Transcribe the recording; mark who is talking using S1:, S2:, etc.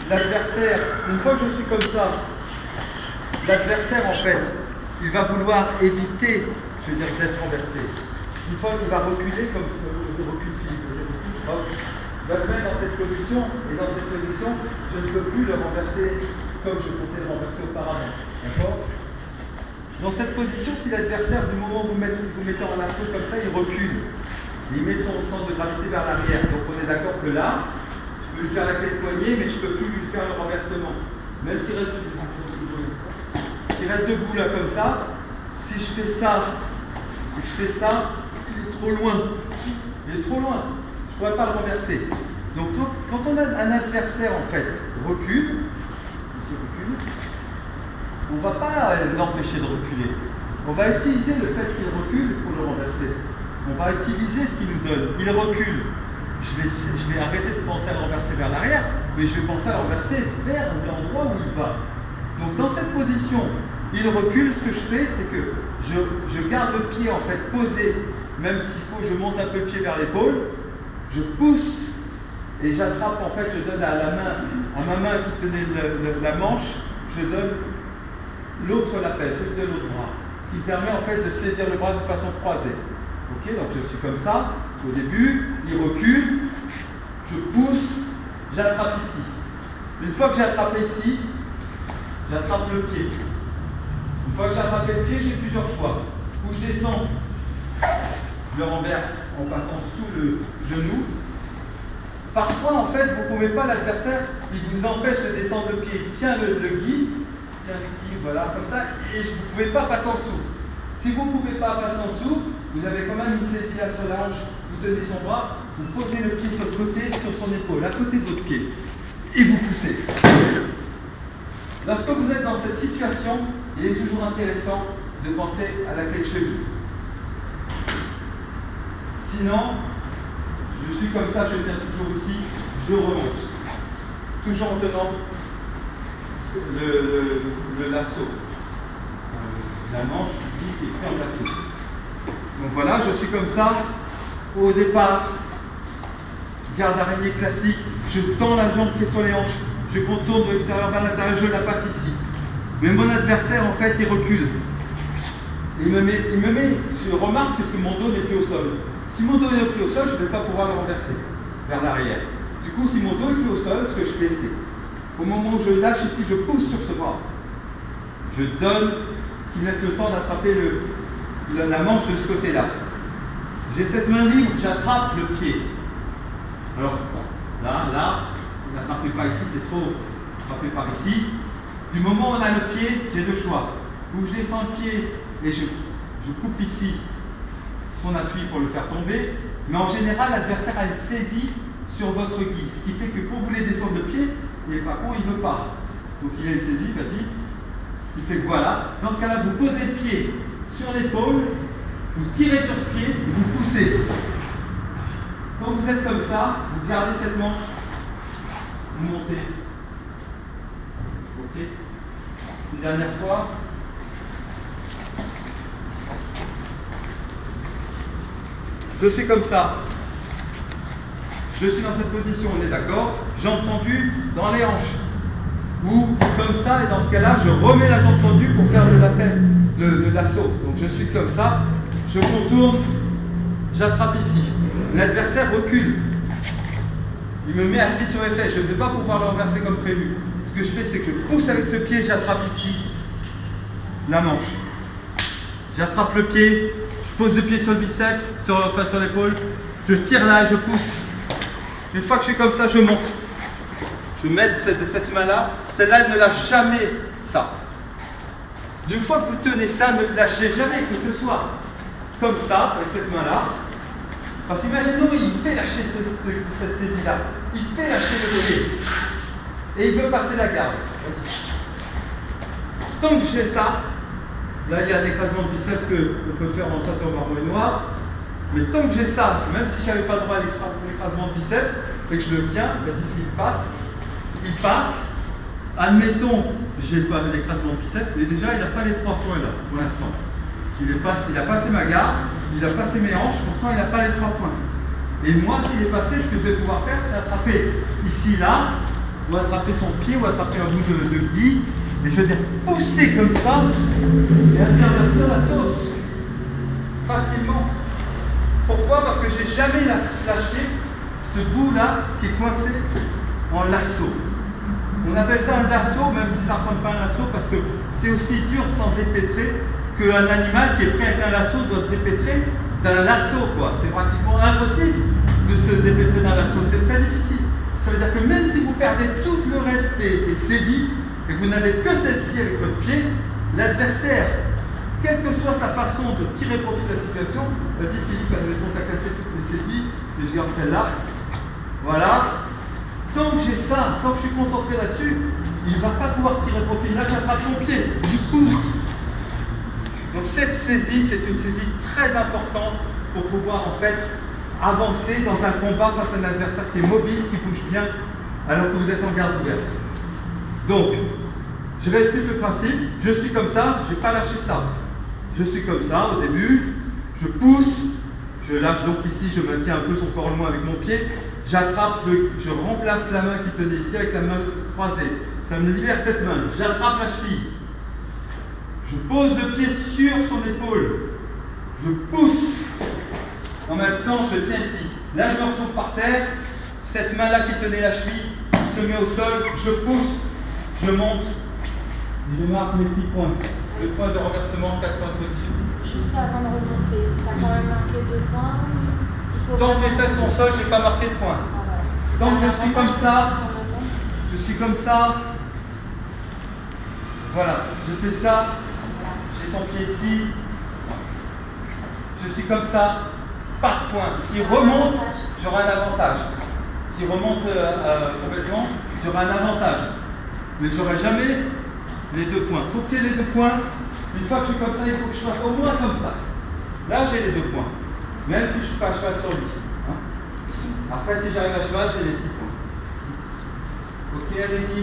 S1: l'adversaire, une fois que je suis comme ça, l'adversaire, en fait, il va vouloir éviter, je veux dire, d'être renversé. Une fois qu'il va reculer, comme le recul physique, il va se mettre dans cette position, et dans cette position, je ne peux plus le renverser comme je comptais le renverser auparavant. D'accord? Dans cette position, si l'adversaire, du moment où vous mettez en lasso comme ça, il recule. Il met son centre de gravité vers l'arrière. Donc on est d'accord que là, je peux lui faire la clé de poignet, mais je ne peux plus lui faire le renversement. Même s'il reste debout. S'il reste debout là comme ça, si je fais ça, et que je fais ça, il est trop loin. Il est trop loin. Je ne pourrais pas le renverser. Donc quand on a un adversaire en fait recule, on ne va pas l'empêcher de reculer. On va utiliser le fait qu'il recule pour le renverser. On va utiliser ce qu'il nous donne. Il recule. Je vais arrêter de penser à le renverser vers l'arrière, mais je vais penser à le renverser vers l'endroit où il va. Donc dans cette position, il recule. Ce que je fais, c'est que je garde le pied en fait posé, même s'il faut que je monte un peu le pied vers l'épaule. Je pousse et j'attrape en fait, je donne à ma main qui tenait la manche, je donne l'autre lapel, celui de l'autre bras. Ce qui permet en fait de saisir le bras de façon croisée. Ok, donc je suis comme ça, au début, il recule, je pousse, j'attrape ici. Une fois que j'ai attrapé ici, j'attrape le pied. Une fois que j'ai attrapé le pied, j'ai plusieurs choix. Ou je descends, je le renverse en passant sous le genou. Parfois, en fait, vous ne pouvez pas, l'adversaire, il vous empêche de descendre le pied. Il tient le guide, voilà, comme ça, et vous ne pouvez pas passer en dessous. Si vous ne pouvez pas passer en dessous, vous avez quand même une saisie là sur la hanche, vous tenez son bras, vous posez le pied sur le côté, sur son épaule, à côté de votre pied, et vous poussez. Lorsque vous êtes dans cette situation, il est toujours intéressant de penser à la clé de cheville. Sinon, je suis comme ça, je tiens toujours ici, je remonte. Toujours en tenant le lasso. La manche qui est pris en lasso. Donc voilà, je suis comme ça. Au départ, garde araignée classique, je tends la jambe qui est sur les hanches, je contourne de l'extérieur vers l'intérieur, je la passe ici. Mais mon adversaire, en fait, il recule. Il me met, je remarque que mon dos n'est plus au sol. Si mon dos n'est plus au sol, je ne vais pas pouvoir le renverser vers l'arrière. Du coup, si mon dos est plus au sol, ce que je fais, c'est au moment où je lâche ici, je pousse sur ce bras. Je donne ce qui me laisse le temps d'attraper la manche de ce côté-là. J'ai cette main libre, j'attrape le pied. Alors, là, ne l'attrapez pas ici, c'est trop. Attrapez par ici. Du moment où on a le pied, j'ai deux choix. Ou je descends le pied et je coupe ici son appui pour le faire tomber. Mais en général, l'adversaire a une saisie sur votre guide. Ce qui fait que pour vous les descendre le pied, il n'est pas con, il ne veut pas. Donc il a une saisie, vas-y. Ce qui fait que voilà. Dans ce cas-là, vous posez le pied sur l'épaule, vous tirez sur ce pied, et vous poussez. Quand vous êtes comme ça, vous gardez cette manche, vous montez. Ok. Une dernière fois. Je suis comme ça. Je suis dans cette position, on est d'accord. Jambe tendue dans les hanches. Ou comme ça, et dans ce cas-là, je remets la jambe tendue pour faire le lasso. Donc je suis comme ça, je contourne, j'attrape ici. L'adversaire recule. Il me met assis sur les fesses. Je ne vais pas pouvoir le renverser comme prévu. Ce que je fais, c'est que je pousse avec ce pied, j'attrape ici la manche. J'attrape le pied, je pose le pied sur le biceps, sur l'épaule, je tire là, je pousse. Une fois que je suis comme ça, je monte. Je mets cette main-là, celle-là, elle ne lâche jamais ça. Une fois que vous tenez ça, ne lâchez jamais, que ce soit comme ça, avec cette main-là. Parce qu'imaginons, il fait lâcher cette saisie-là. Il fait lâcher le pied. Et il veut passer la garde. Tant que j'ai ça, là il y a un écrasement de biceps qu'on peut faire en traitement marron et noir. Mais tant que j'ai ça, même si je n'avais pas droit à l'écrasement de biceps, et que je le tiens, vas-y Philippe, passe. Il passe. Admettons, j'ai pas l'écrasement de biceps, mais déjà il n'a pas les 3 points là, pour l'instant. Il a passé ma garde, il a passé mes hanches, pourtant il n'a pas les 3 points. Et moi, s'il est passé, ce que je vais pouvoir faire, c'est attraper ici, là, ou attraper son pied, ou attraper un bout de gui, et je veux dire pousser comme ça, et intervertir la sauce, facilement. Pourquoi? Parce que j'ai jamais lâché ce bout-là qui est coincé en lasso. On appelle ça un lasso, même si ça ne ressemble pas à un lasso, parce que c'est aussi dur de s'en dépêtrer qu'un animal qui est pris avec un lasso doit se dépêtrer d'un lasso, quoi. C'est pratiquement impossible de se dépêtrer d'un lasso, c'est très difficile. Ça veut dire que même si vous perdez tout le reste des saisies, et que vous n'avez que celle-ci avec votre pied, l'adversaire, quelle que soit sa façon de tirer profit de la situation, vas-y Philippe, admettons, t'as cassé toutes les saisies, et je garde celle-là, voilà. Tant que j'ai ça, tant que je suis concentré là-dessus, il ne va pas pouvoir tirer profit. Là, j'attrape son pied, je pousse. Donc cette saisie, c'est une saisie très importante pour pouvoir en fait avancer dans un combat face à un adversaire qui est mobile, qui bouge bien, alors que vous êtes en garde ouverte. Donc, je vais expliquer le principe. Je suis comme ça, je n'ai pas lâché ça. Je suis comme ça au début, je pousse, je lâche donc ici, je maintiens un peu son corps loin avec mon pied. J'attrape, je remplace la main qui tenait ici avec la main croisée. Ça me libère cette main. J'attrape la cheville. Je pose le pied sur son épaule. Je pousse. En même temps, je tiens ici. Là, je me retrouve par terre. Cette main-là qui tenait la cheville se met au sol. Je pousse. Je monte. Et je marque mes 6 points. 2 points de renversement, 4 points de position.
S2: Juste avant de remonter, tu as quand même marqué 2 points.
S1: Tant que mes fesses sont au sol, je n'ai pas marqué de point. Tant que je suis comme ça, voilà, je fais ça, j'ai son pied ici, je suis comme ça, pas de point. S'il remonte, j'aurai un avantage. S'il remonte complètement, j'aurai un avantage. Mais je n'aurai jamais les 2 points. Il faut qu'il y ait les 2 points. Une fois que je suis comme ça, il faut que je fasse au moins comme ça. Là, j'ai les 2 points. Même si je ne suis pas à cheval sur lui. Hein. Après, si j'arrive à cheval, j'ai les 6 points. Ok, allez-y.